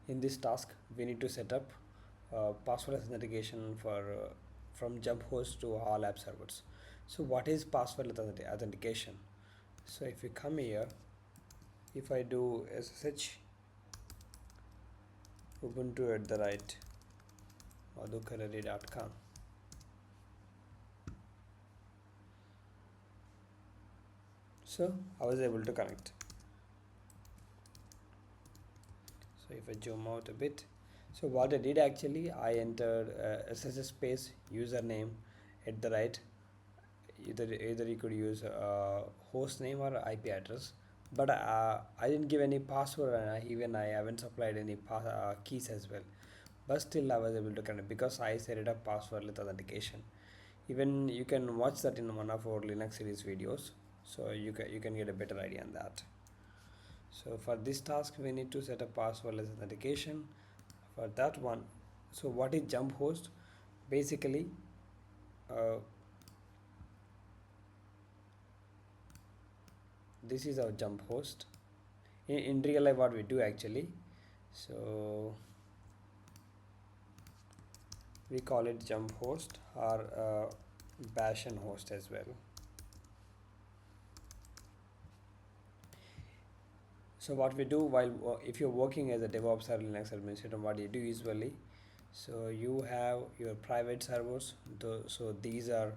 In this task we need to set up password authentication for from jump host to all app servers. So what is password authentication? So if you come here, if I do ssh ubuntu at the right madhukarari.com, so I was able to connect. So if I zoom out a bit, so what I did actually, I entered ssh space username at the right, either you could use host name or IP address, but I didn't give any password, and even I haven't supplied any keys as well, but still I was able to connect because I set it up passwordless authentication. Even you can watch that in one of our Linux series videos, so you can get a better idea on that. So for this task we need to set up passwordless authentication for that one. So what is jump host? Basically uh, this is our jump host. In real life what we do actually, so we call it jump host or bastion host as well. So what we do while if you're working as a DevOps or Linux administrator, what you do usually, so you have your private servers, so these are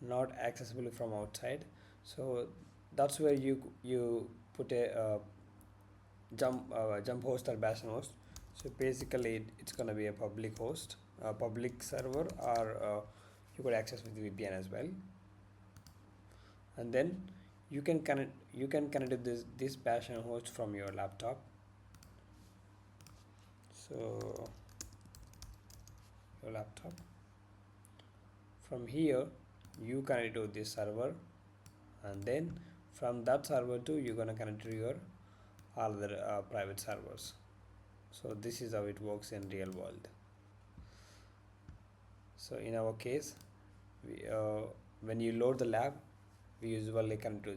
not accessible from outside. So that's where you put a jump host or bastion host. So basically it's gonna be a public host, a public server, or you could access with VPN as well. And then you can connect this bastion host from your laptop. So your laptop, from here you connect to this server, and then from that server too you're gonna connect to your other private servers. So this is how it works in real world. So in our case, when you load the lab, we usually connect to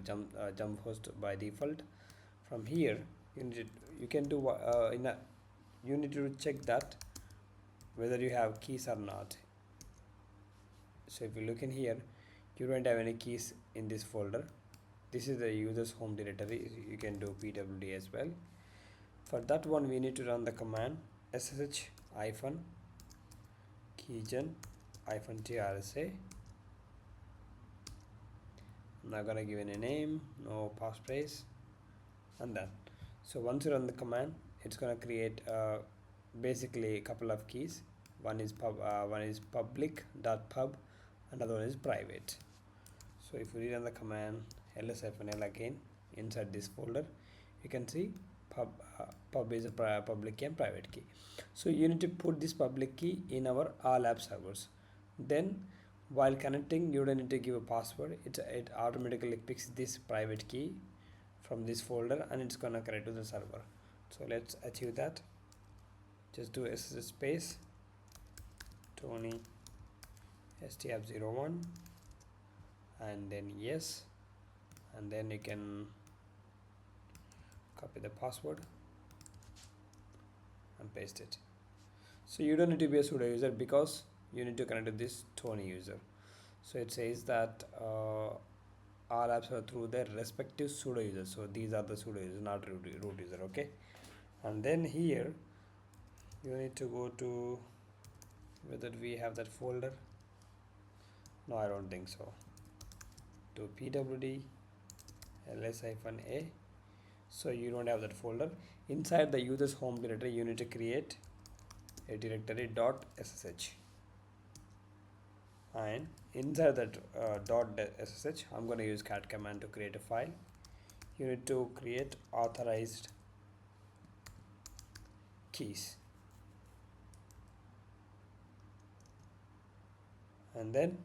jump host by default. From here you can do you need to check that whether you have keys or not. So if you look in here, you don't have any keys in this folder. This is the user's home directory. You can do pwd as well. For that one we need to run the command ssh-keygen -trsa. I'm not gonna give any name, no passphrase, and that. So once you run the command, it's gonna create basically a couple of keys. One is public.pub, another one is private. So if we run the command ls-l again inside this folder, you can see pub is a public key and private key. So you need to put this public key in our all app servers. Then while connecting you don't need to give a password, it automatically picks this private key from this folder and it's gonna connect to the server. So let's achieve that. Just do ssh space Tony stf01 and then yes, and then you can copy the password and paste it. So you don't need to be a sudo user because you need to connect to this Tony user. So it says that all apps are through their respective sudo users. So these are the sudo users, not root user. Okay, and then here you need to go to whether we have that folder. No, I don't think so. To pwd ls-a. So you don't have that folder. Inside the user's home directory you need to create a directory .ssh, and inside that .ssh I'm going to use cat command to create a file. You need to create authorized keys, and then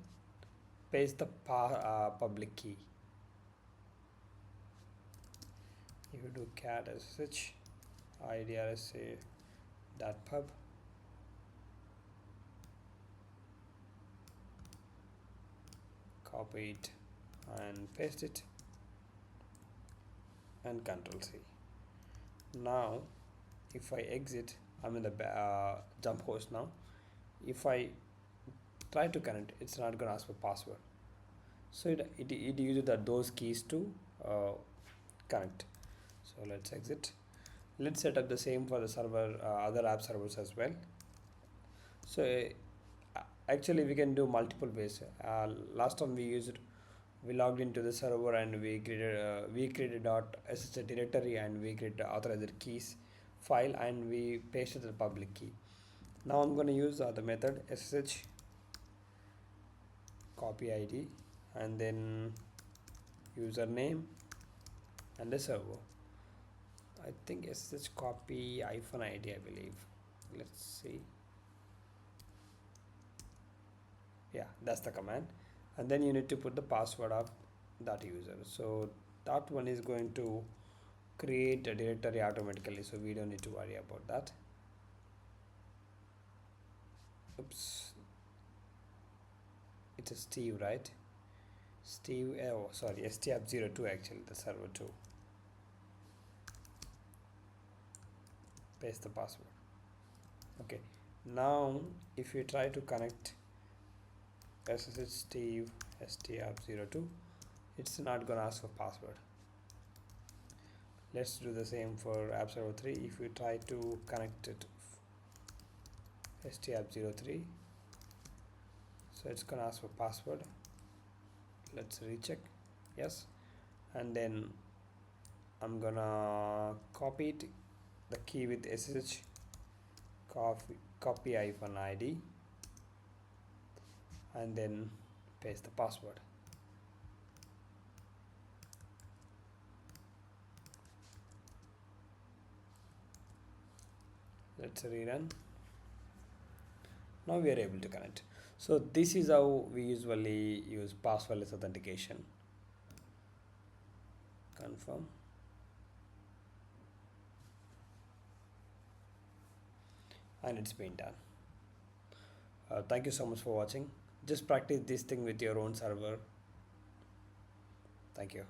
paste the public key. If you do cat ssh idrsa.pub, copy it and paste it and Ctrl C. Now if I exit, I'm in the jump host now. If I try to connect, it's not gonna ask for password. So it uses those keys to uh, connect. So let's exit. Let's set up the same for the server, other app servers as well. So actually we can do multiple ways. Last time we logged into the server and we created .ssh directory and we created authorized keys file and we pasted the public key. Now I'm going to use the method ssh copy-id and then username and the server. I think ssh copy-id, I believe. Let's see. Yeah, that's the command. And then you need to put the password of that user. So that one is going to create a directory automatically, so we don't need to worry about that. Oops, it's a Steve, right? Steve, oh sorry, stf02 actually, the server 2. Paste the password. Okay, now if you try to connect SSH Steve stf02, it's not gonna ask for password. Let's do the same for app server 3. If you try to connect it stf03, so it's gonna ask for password. Let's recheck. Yes, and then I'm gonna copy it, the key with ssh copy-id and then paste the password. Let's rerun. Now we are able to connect. So this is how we usually use passwordless authentication. Confirm. And it's been done. Thank you so much for watching. Just practice this thing with your own server. Thank you.